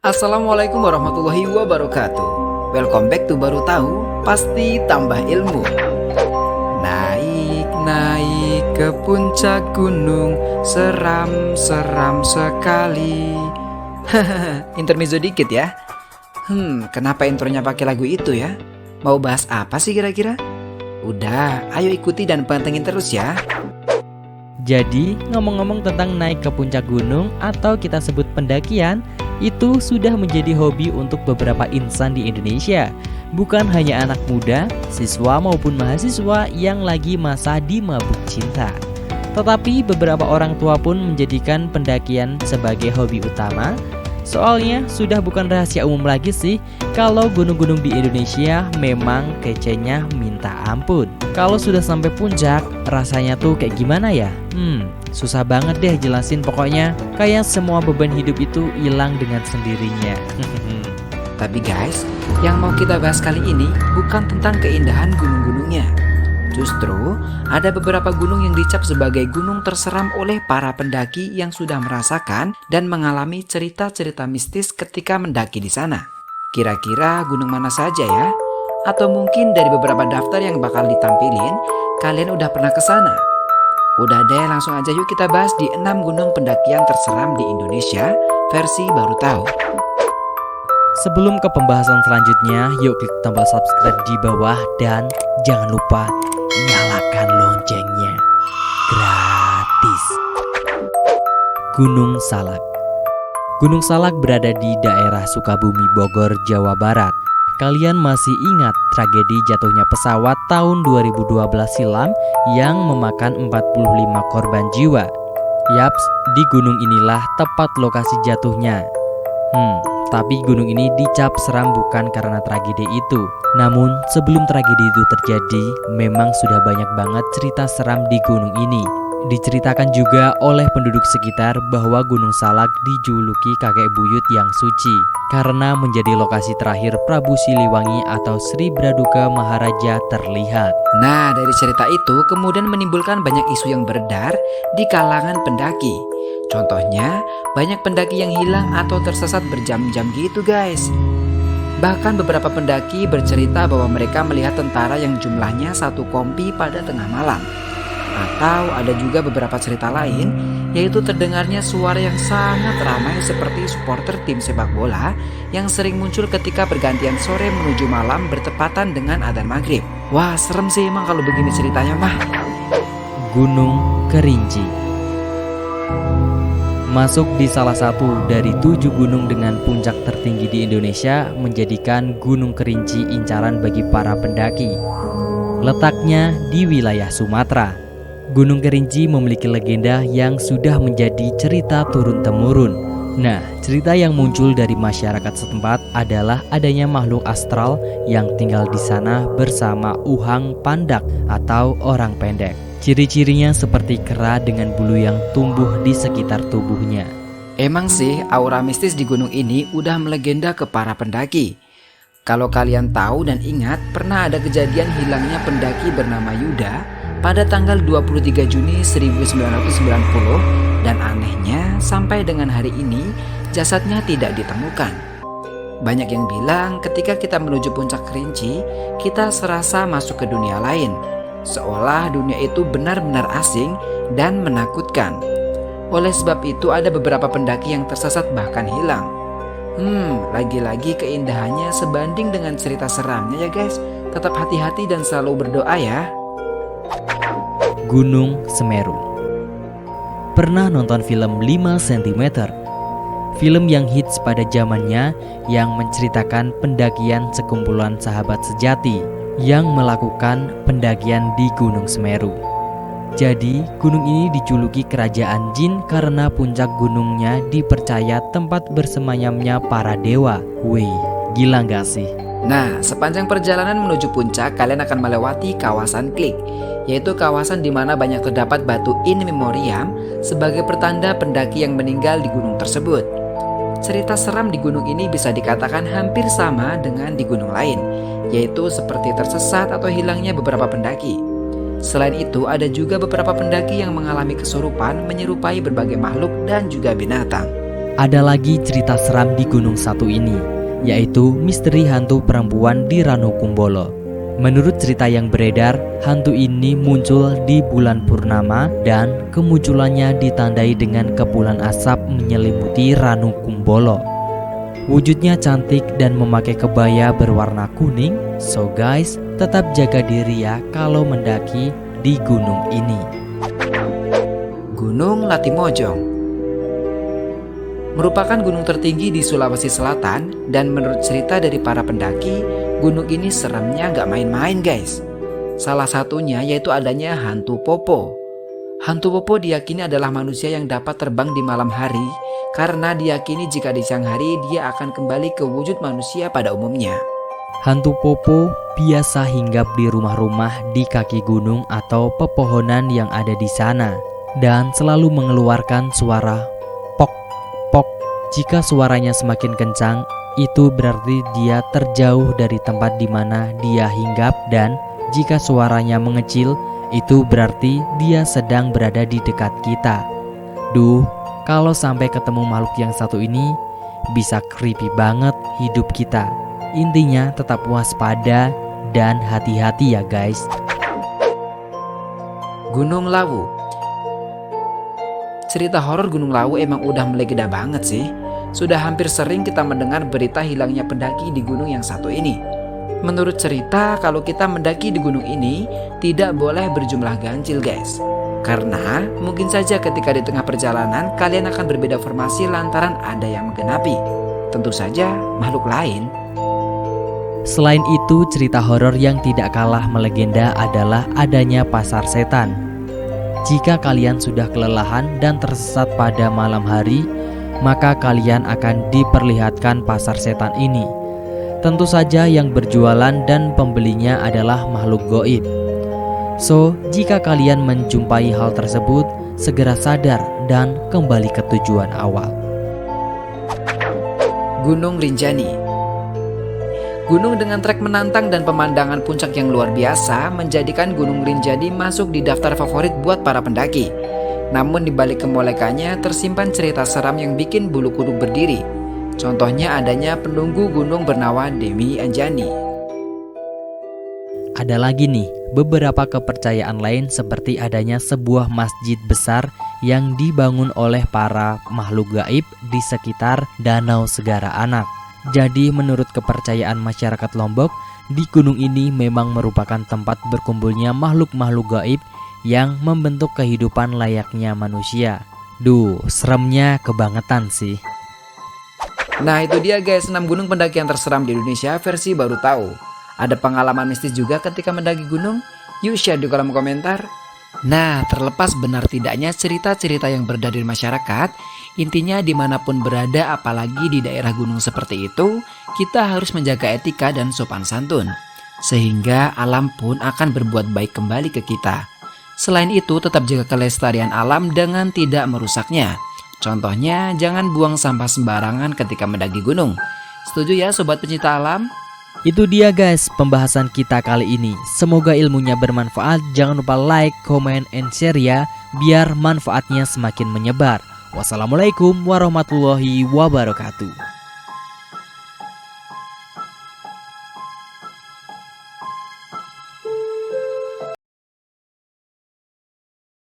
Assalamualaikum warahmatullahi wabarakatuh. Welcome back to Baru Tahu, pasti tambah ilmu. Naik ke puncak gunung, seram sekali. Intermezzo dikit ya. Kenapa intronya pakai lagu itu ya? Mau bahas apa sih kira-kira? Udah, ayo ikuti dan pantengin terus ya. Jadi, ngomong-ngomong tentang naik ke puncak gunung atau kita sebut pendakian, itu sudah menjadi hobi untuk beberapa insan di Indonesia. Bukan hanya anak muda, siswa maupun mahasiswa yang lagi masa di mabuk cinta. Tetapi beberapa orang tua pun menjadikan pendakian sebagai hobi utama. Soalnya sudah bukan rahasia umum lagi sih kalau gunung-gunung di Indonesia memang kecenya minta ampun. Kalau sudah sampai puncak, rasanya tuh kayak gimana ya? Susah banget deh jelasin, pokoknya kayak semua beban hidup itu hilang dengan sendirinya. Tapi guys, yang mau kita bahas kali ini bukan tentang keindahan gunung-gunungnya. Justru ada beberapa gunung yang dicap sebagai gunung terseram oleh para pendaki yang sudah merasakan dan mengalami cerita-cerita mistis ketika mendaki di sana. Kira-kira gunung mana saja ya? Atau mungkin dari beberapa daftar yang bakal ditampilin, kalian udah pernah ke sana? Udah deh, langsung aja yuk kita bahas di 6 gunung pendakian terseram di Indonesia versi Baru Tahu. Sebelum ke pembahasan selanjutnya, yuk klik tombol subscribe di bawah dan jangan lupa nyalakan loncengnya. Gratis. Gunung Salak. Gunung Salak berada di daerah Sukabumi, Bogor, Jawa Barat. Kalian masih ingat tragedi jatuhnya pesawat tahun 2012 silam yang memakan 45 korban jiwa? Yaps, di gunung inilah tepat lokasi jatuhnya. Tapi gunung ini dicap seram bukan karena tragedi itu. Namun sebelum tragedi itu terjadi, memang sudah banyak banget cerita seram di gunung ini. Diceritakan juga oleh penduduk sekitar bahwa Gunung Salak dijuluki kakek buyut yang suci karena menjadi lokasi terakhir Prabu Siliwangi atau Sri Braduka Maharaja terlihat. Nah, dari cerita itu kemudian menimbulkan banyak isu yang beredar di kalangan pendaki. Contohnya, banyak pendaki yang hilang atau tersesat berjam-jam gitu guys. Bahkan beberapa pendaki bercerita bahwa mereka melihat tentara yang jumlahnya satu kompi pada tengah malam. Atau ada juga beberapa cerita lain, yaitu terdengarnya suara yang sangat ramai seperti supporter tim sepak bola yang sering muncul ketika pergantian sore menuju malam bertepatan dengan adzan maghrib. Wah, serem sih emang kalau begini ceritanya mah. Gunung Kerinci masuk di salah satu dari 7 gunung dengan puncak tertinggi di Indonesia, menjadikan Gunung Kerinci incaran bagi para pendaki. Letaknya di wilayah Sumatera. Gunung Kerinci memiliki legenda yang sudah menjadi cerita turun-temurun. Nah, cerita yang muncul dari masyarakat setempat adalah adanya makhluk astral yang tinggal di sana bersama uhang pandak atau orang pendek. Ciri-cirinya seperti kera dengan bulu yang tumbuh di sekitar tubuhnya. Emang sih aura mistis di gunung ini udah melegenda ke para pendaki. Kalau kalian tahu dan ingat, pernah ada kejadian hilangnya pendaki bernama Yuda pada tanggal 23 Juni 1990 dan anehnya sampai dengan hari ini jasadnya tidak ditemukan. Banyak yang bilang ketika kita menuju puncak Kerinci, kita serasa masuk ke dunia lain. Seolah dunia itu benar-benar asing dan menakutkan. Oleh sebab itu ada beberapa pendaki yang tersesat bahkan hilang. Lagi-lagi keindahannya sebanding dengan cerita seramnya ya guys. Tetap hati-hati dan selalu berdoa ya. Gunung Semeru. Pernah nonton film 5 cm? Film yang hits pada zamannya yang menceritakan pendakian sekumpulan sahabat sejati yang melakukan pendakian di Gunung Semeru. Jadi, gunung ini dijuluki kerajaan jin karena puncak gunungnya dipercaya tempat bersemayamnya para dewa. Wih, gila gak sih? Nah, sepanjang perjalanan menuju puncak, kalian akan melewati kawasan Klik, yaitu kawasan di mana banyak terdapat batu in memoriam sebagai pertanda pendaki yang meninggal di gunung tersebut. Cerita seram di gunung ini bisa dikatakan hampir sama dengan di gunung lain, yaitu seperti tersesat atau hilangnya beberapa pendaki. Selain itu, ada juga beberapa pendaki yang mengalami kesurupan menyerupai berbagai makhluk dan juga binatang. Ada lagi cerita seram di gunung satu ini, yaitu misteri hantu perempuan di Ranukumbolo. Menurut cerita yang beredar, hantu ini muncul di bulan purnama dan kemunculannya ditandai dengan kepulan asap menyelimuti Ranukumbolo. Wujudnya cantik dan memakai kebaya berwarna kuning. So guys, tetap jaga diri ya kalau mendaki di gunung ini. Gunung Latimojong merupakan gunung tertinggi di Sulawesi Selatan, dan menurut cerita dari para pendaki, gunung ini seremnya gak main-main guys. Salah satunya yaitu adanya hantu Popo. Hantu Popo diyakini adalah manusia yang dapat terbang di malam hari, karena diyakini jika di siang hari dia akan kembali ke wujud manusia pada umumnya. Hantu Popo biasa hinggap di rumah-rumah di kaki gunung atau pepohonan yang ada di sana, dan selalu mengeluarkan suara pok. Jika suaranya semakin kencang, itu berarti dia terjauh dari tempat di mana dia hinggap, dan jika suaranya mengecil, itu berarti dia sedang berada di dekat kita. Duh, kalau sampai ketemu makhluk yang satu ini, bisa creepy banget hidup kita. Intinya tetap waspada dan hati-hati ya guys. Gunung Lawu. Cerita horor Gunung Lawu emang udah melegenda banget sih. Sudah hampir sering kita mendengar berita hilangnya pendaki di gunung yang satu ini. Menurut cerita, kalau kita mendaki di gunung ini tidak boleh berjumlah ganjil guys. Karena mungkin saja ketika di tengah perjalanan kalian akan berbeda formasi lantaran ada yang menggenapi. Tentu saja makhluk lain. Selain itu, cerita horor yang tidak kalah melegenda adalah adanya pasar setan. Jika kalian sudah kelelahan dan tersesat pada malam hari, maka kalian akan diperlihatkan pasar setan ini. Tentu saja yang berjualan dan pembelinya adalah makhluk goib. So, jika kalian menjumpai hal tersebut, segera sadar dan kembali ke tujuan awal. Gunung Rinjani. Gunung dengan trek menantang dan pemandangan puncak yang luar biasa menjadikan Gunung Rinjani masuk di daftar favorit buat para pendaki. Namun di balik kemolekannya tersimpan cerita seram yang bikin bulu kuduk berdiri. Contohnya adanya penunggu gunung bernama Dewi Anjani. Ada lagi nih, beberapa kepercayaan lain seperti adanya sebuah masjid besar yang dibangun oleh para makhluk gaib di sekitar Danau Segara Anak. Jadi menurut kepercayaan masyarakat Lombok, di gunung ini memang merupakan tempat berkumpulnya makhluk-makhluk gaib yang membentuk kehidupan layaknya manusia. Duh, seremnya kebangetan sih. Nah itu dia guys, 6 gunung pendakian terseram di Indonesia versi baru tahu. Ada pengalaman mistis juga ketika mendaki gunung? Yuk share di kolom komentar. Nah, terlepas benar tidaknya cerita-cerita yang beredar di masyarakat, intinya dimanapun berada apalagi di daerah gunung seperti itu, kita harus menjaga etika dan sopan santun. Sehingga alam pun akan berbuat baik kembali ke kita. Selain itu, tetap jaga kelestarian alam dengan tidak merusaknya. Contohnya, jangan buang sampah sembarangan ketika mendaki gunung. Setuju ya sobat pencinta alam? Itu dia guys pembahasan kita kali ini. Semoga ilmunya bermanfaat. Jangan lupa like, comment, and share ya, biar manfaatnya semakin menyebar. Wassalamualaikum warahmatullahi wabarakatuh.